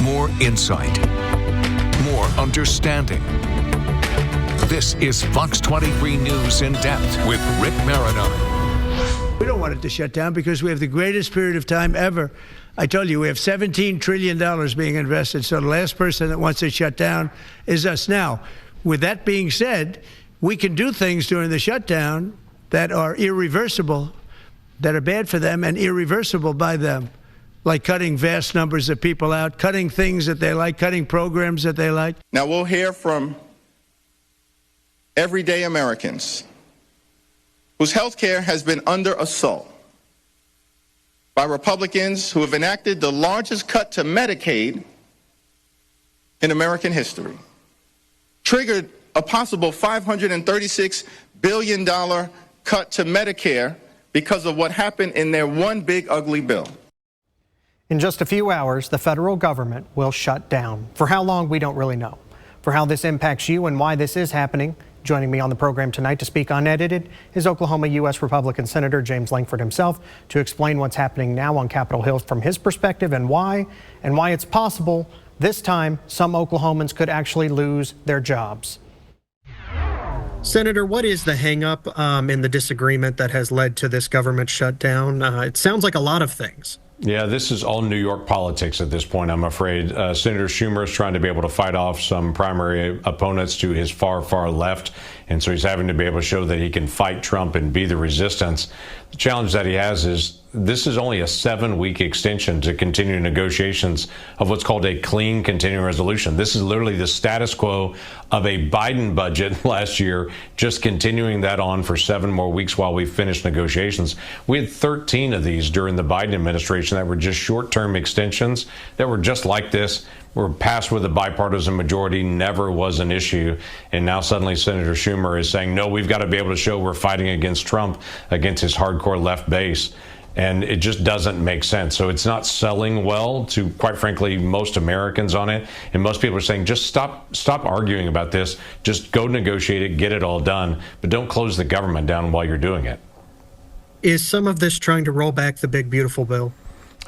more insight, more understanding. This is Fox 23 News in Depth with Rick Marino. We don't want it to shut down because we have the greatest period of time ever. I told you we have $17 trillion being invested, so the last person that wants it shut down is us. Now, with that being said, we can do things during the shutdown that are irreversible, that are bad for them and irreversible by them, like cutting vast numbers of people out, cutting things that they like, cutting programs that they like. Now, we'll hear from everyday Americans whose health care has been under assault by Republicans who have enacted the largest cut to Medicaid in American history, triggered a possible $536 billion cut to Medicare because of what happened in their one big ugly bill. In just a few hours, the federal government will shut down. For how long, we don't really know. For how this impacts you and why this is happening, joining me on the program tonight to speak unedited is Oklahoma U.S. Republican Senator James Lankford himself to explain what's happening now on Capitol Hill from his perspective and why it's possible this time some Oklahomans could actually lose their jobs. Senator, what is the hang-up in the disagreement that has led to this government shutdown? It sounds like a lot of things. Yeah, this is all New York politics at this point, I'm afraid. Senator Schumer is trying to be able to fight off some primary opponents to his far, far left. And so he's having to be able to show that he can fight Trump and be the resistance. The challenge that he has is this is only a 7-week extension to continue negotiations of what's called a clean continuing resolution. This is literally the status quo of a Biden budget last year, just continuing that on for 7 more weeks while we finish negotiations. We had 13 of these during the Biden administration that were just short-term extensions that were just like this. Were passed with a bipartisan majority, never was an issue. And now suddenly Senator Schumer is saying, no, we've got to be able to show we're fighting against Trump, against his hardcore left base. And it just doesn't make sense. So it's not selling well to, quite frankly, most Americans on it. And most people are saying, just stop arguing about this. Just go negotiate it, get it all done. But don't close the government down while you're doing it. Is some of this trying to roll back the big, beautiful bill?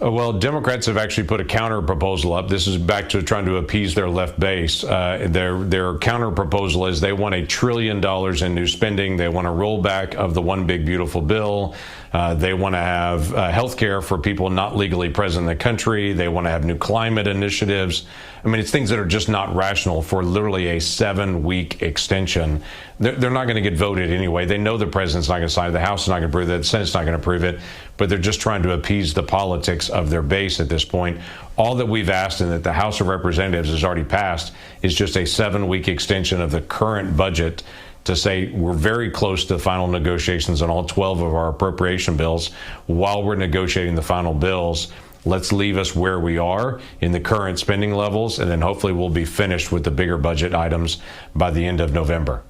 Well, Democrats have actually put a counter proposal up. This is back to trying to appease their left base. Their counter proposal is they want $1 trillion in new spending. They want a rollback of the one big beautiful bill. They want to have health care for people not legally present in the country. They want to have new climate initiatives. I mean, it's things that are just not rational for literally a 7-week extension. They're not going to get voted anyway. They know the president's not going to sign it. The House is not going to approve it. The Senate's not going to approve it. But they're just trying to appease the politics of their base at this point. All that we've asked and that the House of Representatives has already passed is just a 7-week extension of the current budget to say we're very close to the final negotiations on all 12 of our appropriation bills. While we're negotiating the final bills, let's leave us where we are in the current spending levels, and then hopefully we'll be finished with the bigger budget items by the end of November.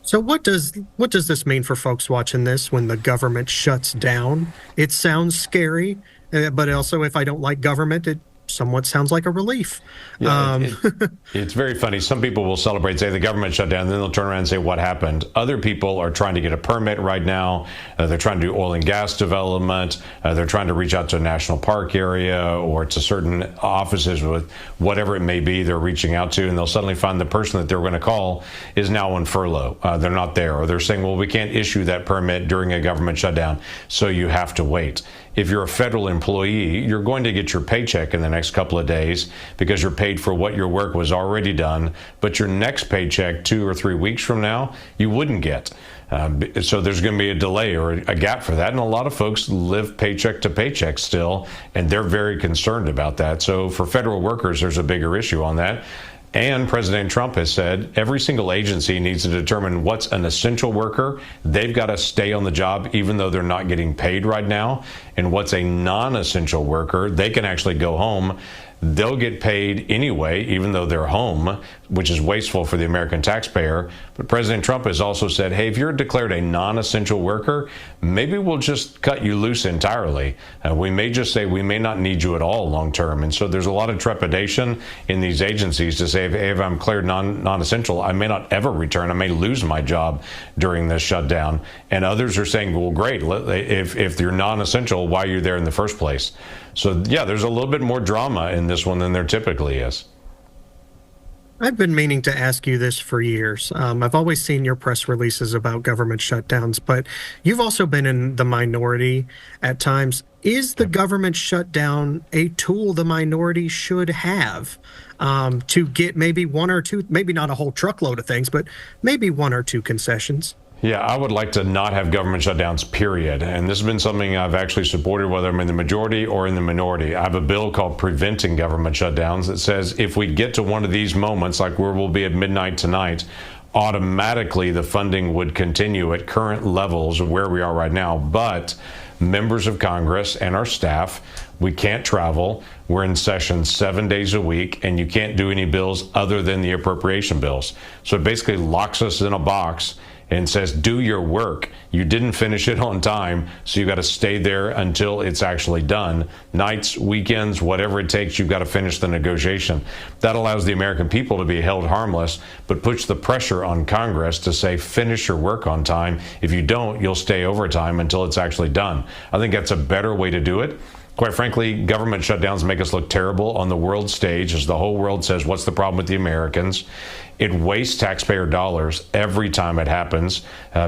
So what does this mean for folks watching this when the government shuts down? It sounds scary, but also if I don't like government, it somewhat sounds like a relief. Yeah, it's very funny. Some people will celebrate, say the government shut down, and then they'll turn around and say what happened. Other people are trying to get a permit right now. They're trying to do oil and gas development. They're trying to reach out to a national park area or to certain offices with whatever it may be they're reaching out to, and they'll suddenly find the person that they're going to call is now on furlough. They're not there, or they're saying, well, we can't issue that permit during a government shutdown, so you have to wait. If you're a federal employee, you're going to get your paycheck in the next couple of days because you're paid for what your work was already done, but your next paycheck 2 or 3 weeks from now, you wouldn't get. So there's going to be a delay or a gap for that. And a lot of folks live paycheck to paycheck still, and they're very concerned about that. So for federal workers, there's a bigger issue on that. And President Trump has said every single agency needs to determine what's an essential worker. They've got to stay on the job even though they're not getting paid right now. And what's a non-essential worker, they can actually go home. They'll get paid anyway, even though they're home, which is wasteful for the American taxpayer. But President Trump has also said, hey, if you're declared a non-essential worker, maybe we'll just cut you loose entirely. We may just say we may not need you at all long term. And so there's a lot of trepidation in these agencies to say, hey, if I'm declared non-essential, I may not ever return. I may lose my job during this shutdown. And others are saying, well, great, if you're non-essential, why are you there in the first place? So, yeah, there's a little bit more drama in this one than there typically is. I've been meaning to ask you this for years. I've always seen your press releases about government shutdowns, but you've also been in the minority at times. Is the government shutdown a tool the minority should have to get maybe one or two, maybe not a whole truckload of things, but maybe one or two concessions? Yeah, I would like to not have government shutdowns, period. And this has been something I've actually supported, whether I'm in the majority or in the minority. I have a bill called Preventing Government Shutdowns that says if we get to one of these moments, like where we'll be at midnight tonight, automatically the funding would continue at current levels of where we are right now. But members of Congress and our staff, we can't travel. We're in session 7 days a week, and you can't do any bills other than the appropriation bills. So it basically locks us in a box and says, do your work. You didn't finish it on time, so you got to stay there until it's actually done. Nights, weekends, whatever it takes, you've got to finish the negotiation. That allows the American people to be held harmless, but puts the pressure on Congress to say, finish your work on time. If you don't, you'll stay overtime until it's actually done. I think that's a better way to do it. Quite frankly, government shutdowns make us look terrible on the world stage as the whole world says, what's the problem with the Americans? It wastes taxpayer dollars every time it happens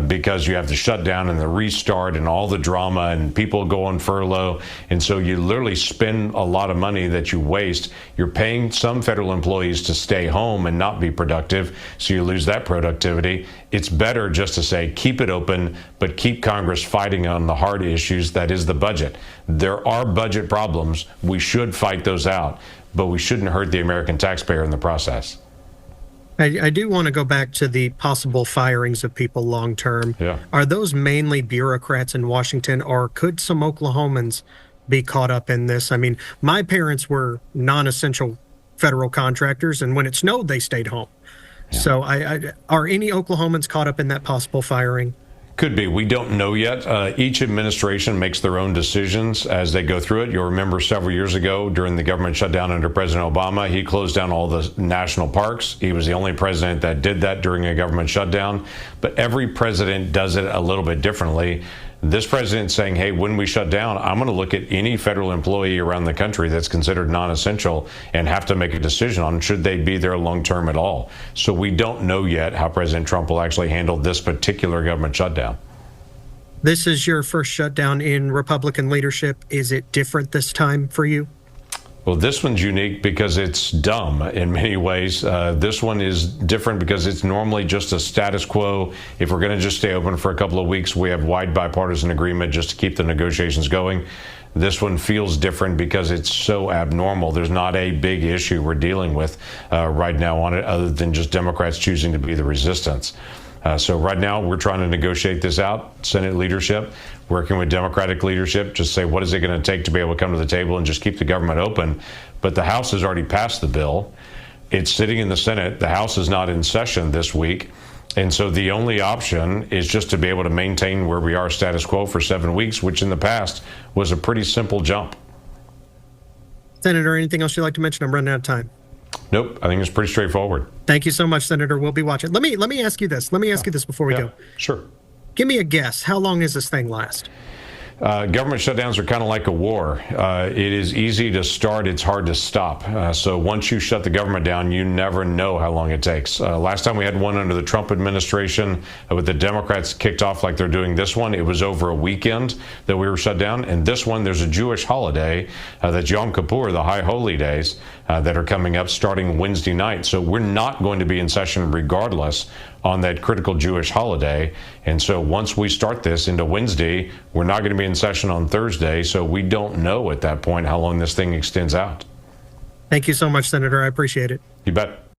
because you have the shutdown and the restart and all the drama and people go on furlough. And so you literally spend a lot of money that you waste. You're paying some federal employees to stay home and not be productive, so you lose that productivity. It's better just to say, keep it open, but keep Congress fighting on the hard issues, that is the budget. There are budget problems. We should fight those out, but we shouldn't hurt the American taxpayer in the process. I do want to go back to the possible firings of people long term. Yeah. Are those mainly bureaucrats in Washington, or could some Oklahomans be caught up in this? I mean, my parents were non-essential federal contractors, and when it snowed, they stayed home. Yeah. So are any Oklahomans caught up in that possible firing? Could be. We don't know yet. Each administration makes their own decisions as they go through it. You'll remember several years ago during the government shutdown under President Obama, he closed down all the national parks. He was the only president that did that during a government shutdown. But every president does it a little bit differently. This president's saying, hey, when we shut down, I'm going to look at any federal employee around the country that's considered non-essential and have to make a decision on should they be there long term at all. So we don't know yet how President Trump will actually handle this particular government shutdown. This is your first shutdown in Republican leadership. Is it different this time for you? Well, this one's unique because it's dumb in many ways. This one is different because it's normally just a status quo. If we're going to just stay open for a couple of weeks, we have wide bipartisan agreement just to keep the negotiations going. This one feels different because it's so abnormal. There's not a big issue we're dealing with right now on it other than just Democrats choosing to be the resistance. So right now we're trying to negotiate this out. Senate leadership, working with Democratic leadership, just say what is it going to take to be able to come to the table and just keep the government open. But the House has already passed the bill. It's sitting in the Senate. The House is not in session this week. And so the only option is just to be able to maintain where we are status quo for 7 weeks, which in the past was a pretty simple jump. Senator, anything else you'd like to mention? I'm running out of time. Nope, I think it's pretty straightforward. Thank you so much, Senator. We'll be watching. Let me ask you this. Let me ask you this before we go. Sure. Give me a guess. How long does this thing last? Government shutdowns are kind of like a war. It is easy to start. It's hard to stop. So once you shut the government down, you never know how long it takes. Last time we had one under the Trump administration with the Democrats kicked off like they're doing this one, it was over a weekend that we were shut down. And this one, there's a Jewish holiday, that's Yom Kippur, the High Holy Days, that are coming up starting Wednesday night. So we're not going to be in session regardless on that critical Jewish holiday. And so once we start this into Wednesday, we're not going to be in session on Thursday. So we don't know at that point how long this thing extends out. Thank you so much, Senator. I appreciate it. You bet.